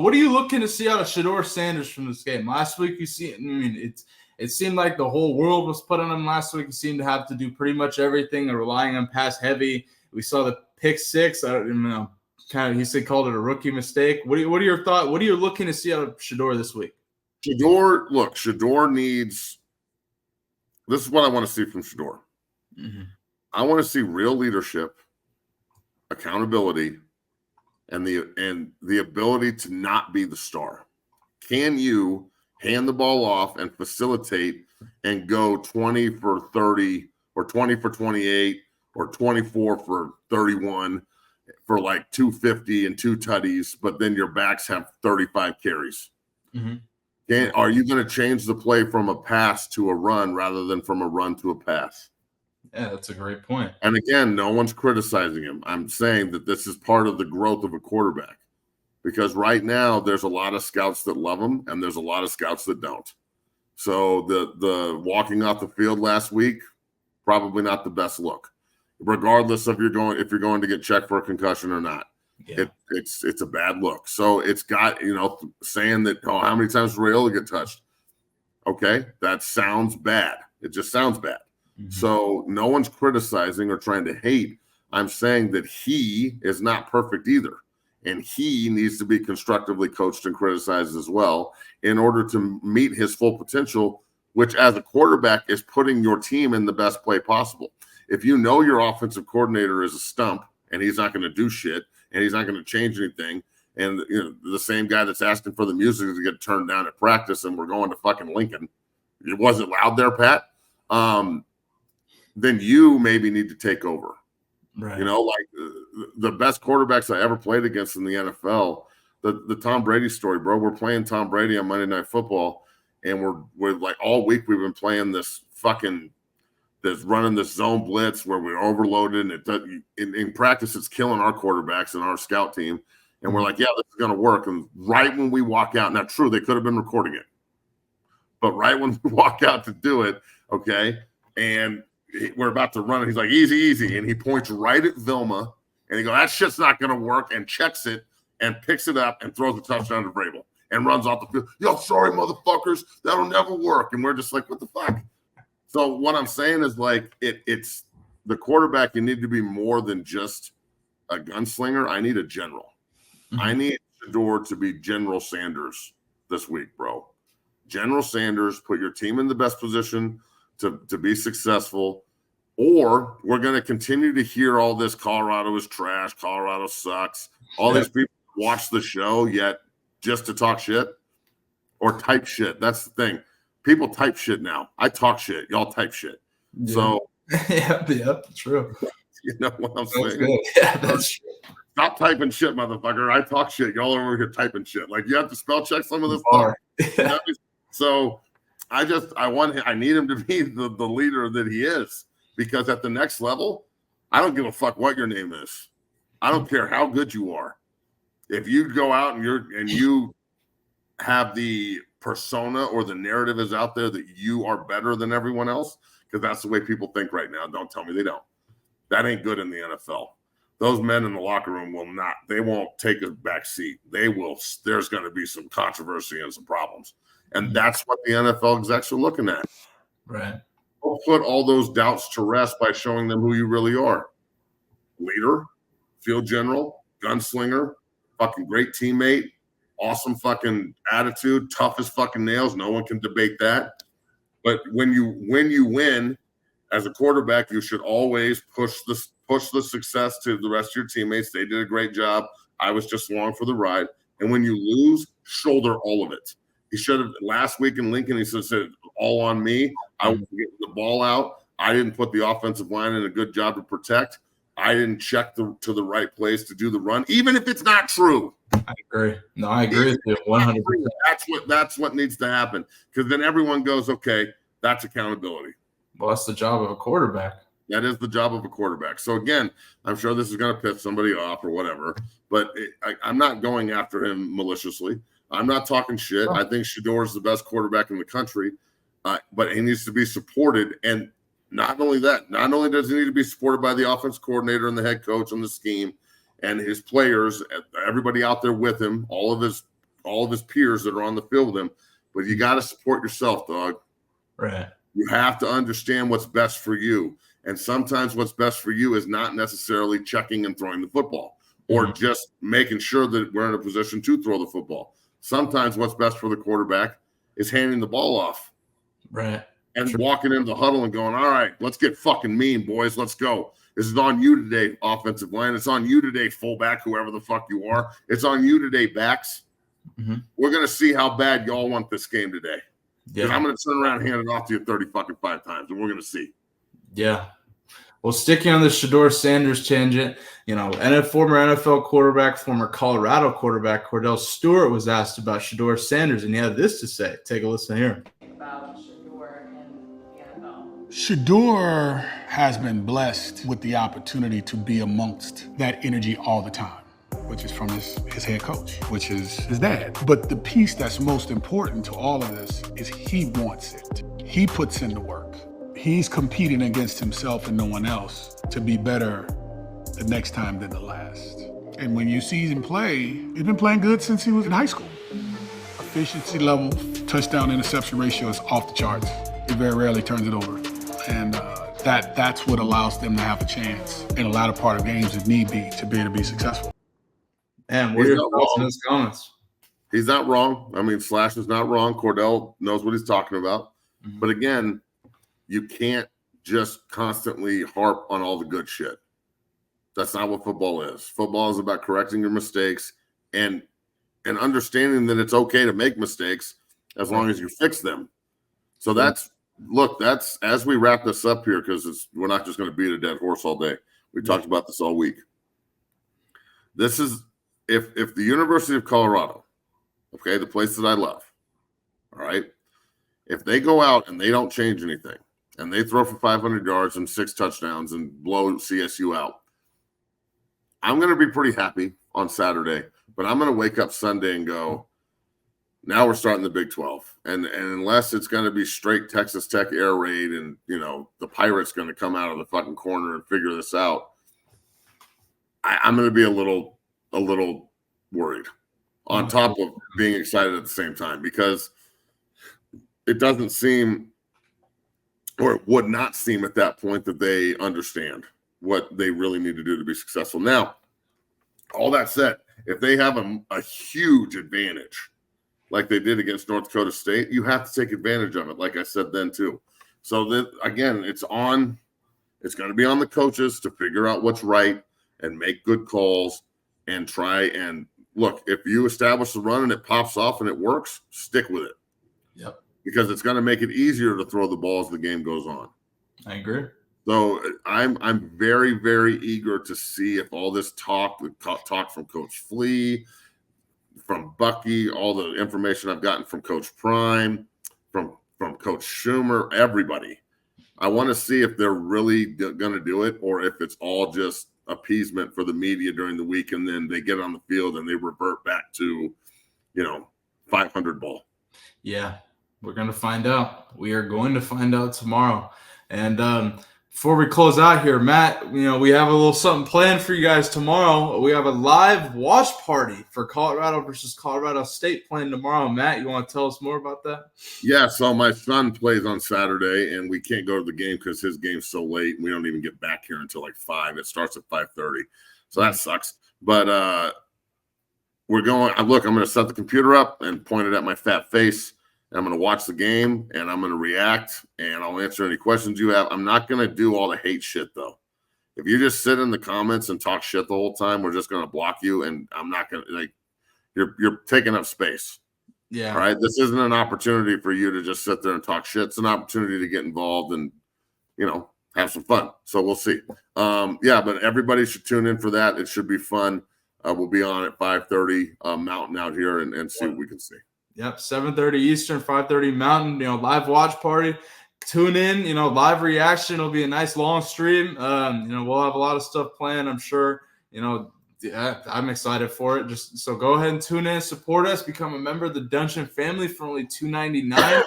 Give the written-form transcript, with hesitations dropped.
What are you looking to see out of Shedeur Sanders from this game? Last week, it seemed like the whole world was put on him last week. He seemed to have to do pretty much everything and relying on pass heavy. We saw the pick six. I don't know. He called it a rookie mistake. What are your thoughts? What are you looking to see out of Shedeur this week? Shedeur needs – this is what I want to see from Shedeur. Mm-hmm. I want to see real leadership, accountability, and the ability to not be the star. Can you hand the ball off and facilitate and go 20 for 30 or 20 for 28 or 24 for 31 for like 250 and 2 tutties, but then your backs have 35 carries? Mm-hmm. Are you going to change the play from a pass to a run rather than from a run to a pass? Yeah, that's a great point. And again, no one's criticizing him. I'm saying that this is part of the growth of a quarterback, because right now there's a lot of scouts that love him and there's a lot of scouts that don't. So the walking off the field last week, probably not the best look, regardless of if you're going to get checked for a concussion or not. Yeah. It's a bad look. So it's got, saying that, how many times did Raiola get touched? Okay, that sounds bad. It just sounds bad. Mm-hmm. So no one's criticizing or trying to hate. I'm saying that he is not perfect either. And he needs to be constructively coached and criticized as well in order to meet his full potential, which as a quarterback is putting your team in the best play possible. If you know your offensive coordinator is a stump and he's not going to do shit and he's not going to change anything, and the same guy that's asking for the music to get turned down at practice and we're going to fucking Lincoln, it wasn't loud there, Pat, then you maybe need to take over. Right. The best quarterbacks I ever played against in the NFL, the Tom Brady story, bro. We're playing Tom Brady on Monday Night Football, and we're like all week we've been playing this running this zone blitz where we're overloaded, and in practice it's killing our quarterbacks and our scout team. And we're like, yeah, this is going to work. And right when we walk out, now true, they could have been recording it, but right when we walk out to do it, okay, and we're about to run it. He's like, easy, easy. And he points right at Vilma and he goes, that shit's not going to work, and checks it and picks it up and throws a touchdown to Vrabel and runs off the field. Yo, sorry, motherfuckers. That'll never work. And we're just like, what the fuck? So what I'm saying is it's the quarterback. You need to be more than just a gunslinger. I need a general. Mm-hmm. I need Shedeur to be General Sanders this week, bro. General Sanders, put your team in the best position to be successful, or we're going to continue to hear all this Colorado is trash, Colorado sucks. All these people watch the show yet just to talk shit or type shit. That's the thing. People type shit now. I talk shit. Y'all type shit. Yeah. So yep, true. You know what I'm saying? Good. Yeah, that's true. Stop typing shit, motherfucker. I talk shit. Y'all are over here typing shit. Like, you have to spell check some of this stuff. So I need him to be the leader that he is, because at the next level, I don't give a fuck what your name is. I don't care how good you are. If you go out and you have the persona or the narrative is out there that you are better than everyone else, because that's the way people think right now. Don't tell me they don't. That ain't good in the NFL. Those men in the locker room won't take a back seat. There's going to be some controversy and some problems. And that's what the NFL execs are looking at. Right. Don't put all those doubts to rest by showing them who you really are. Leader, field general, gunslinger, fucking great teammate, awesome fucking attitude, tough as fucking nails. No one can debate that. But when you win as a quarterback, you should always push the success to the rest of your teammates. They did a great job. I was just along for the ride. And when you lose, shoulder all of it. He should have last week in Lincoln. He said, all on me. I was getting the ball out. I didn't put the offensive line in a good job to protect. I didn't check to the right place to do the run, even if it's not true. I agree. No, I agree with you 100%. That's what needs to happen, because then everyone goes, okay, that's accountability. Well, that's the job of a quarterback. That is the job of a quarterback. So again, I'm sure this is going to piss somebody off or whatever, but I'm not going after him maliciously. I'm not talking shit. I think Shedeur is the best quarterback in the country, but he needs to be supported. And not only that, not only does he need to be supported by the offense coordinator and the head coach on the scheme and his players, everybody out there with him, all of his all of his peers that are on the field with him. But you got to support yourself, dog. Right. You have to understand what's best for you. And sometimes what's best for you is not necessarily checking and throwing the football or just making sure that we're in a position to throw the football. Sometimes what's best for the quarterback is handing the ball off. Right. And walking into the huddle and going, all right, let's get fucking mean, boys. Let's go. This is on you today, offensive line. It's on you today, fullback, whoever the fuck you are. It's on you today, backs. We're going to see how bad y'all want this game today. Because I'm going to turn around and hand it off to you 30 fucking 5 times, and we're going to see. Yeah. Well, sticking on the Shedeur Sanders tangent, former NFL quarterback, former Colorado quarterback, Cordell Stewart was asked about Shedeur Sanders, and he had this to say. Take a listen here. About Shedeur and the NFL. Shedeur has been blessed with the opportunity to be amongst that energy all the time, which is from his head coach, which is his dad. But the piece that's most important to all of this is he wants it. He puts in the work. He's competing against himself and no one else to be better the next time than the last. And when you see him play, he's been playing good since he was in high school. Efficiency level, touchdown interception ratio is off the charts. He very rarely turns it over. And that's what allows them to have a chance in a latter part of games if need be to be able to be successful. And what are your thoughts on his comments? He's not wrong. I mean, Slash is not wrong. Cordell knows what he's talking about. But again, you can't just constantly harp on all the good shit. That's not what football is. Football is about correcting your mistakes and understanding that it's okay to make mistakes as long as you fix them. So that's as we wrap this up here, because we're not just going to beat a dead horse all day. We talked about this all week. This is if the University of Colorado, okay, the place that I love, all right, if they go out and they don't change anything and they throw for 500 yards and 6 touchdowns and blow CSU out, I'm going to be pretty happy on Saturday, but I'm going to wake up Sunday and go, now we're starting the Big 12. And unless it's going to be straight Texas Tech air raid and, the Pirates going to come out of the fucking corner and figure this out, I'm going to be a little worried on top of being excited at the same time, because it doesn't seem, or it would not seem at that point, that they understand what they really need to do to be successful. Now, all that said, if they have a huge advantage like they did against North Dakota State, you have to take advantage of it, like I said then too. So that, again, it's going to be on the coaches to figure out what's right and make good calls and try and look. If you establish the run and it pops off and it works, stick with it. Yep. Because it's going to make it easier to throw the ball as the game goes on. I agree. So I'm very, very eager to see if all this talk from Coach Flea, from Bucky, all the information I've gotten from Coach Prime, from Coach Schumer, everybody. I want to see if they're really going to do it, or if it's all just appeasement for the media during the week, and then they get on the field and they revert back to, 500 ball. Yeah, we're going to find out. We are going to find out tomorrow. And before we close out here, Matt, we have a little something planned for you guys tomorrow. We have a live watch party for Colorado versus Colorado State planned tomorrow. Matt, you want to tell us more about that? Yeah, so my son plays on Saturday, and we can't go to the game because his game's so late. We don't even get back here until like 5. It starts at 5:30, so that sucks. But we're going. Look, I'm going to set the computer up and point it at my fat face. I'm going to watch the game, and I'm going to react, and I'll answer any questions you have. I'm not going to do all the hate shit, though. If you just sit in the comments and talk shit the whole time, we're just going to block you, and I'm not going to, you're taking up space. Yeah. All right? This isn't an opportunity for you to just sit there and talk shit. It's an opportunity to get involved and, have some fun. So we'll see. But everybody should tune in for that. It should be fun. We'll be on at 5:30 Mountain out here and see what we can see. Yep, 7:30 Eastern, 5:30 Mountain, live watch party. Tune in, live reaction. It'll be a nice long stream. We'll have a lot of stuff planned, I'm sure. I'm excited for it. So go ahead and tune in, support us, become a member of the Dungeon family for only $2.99.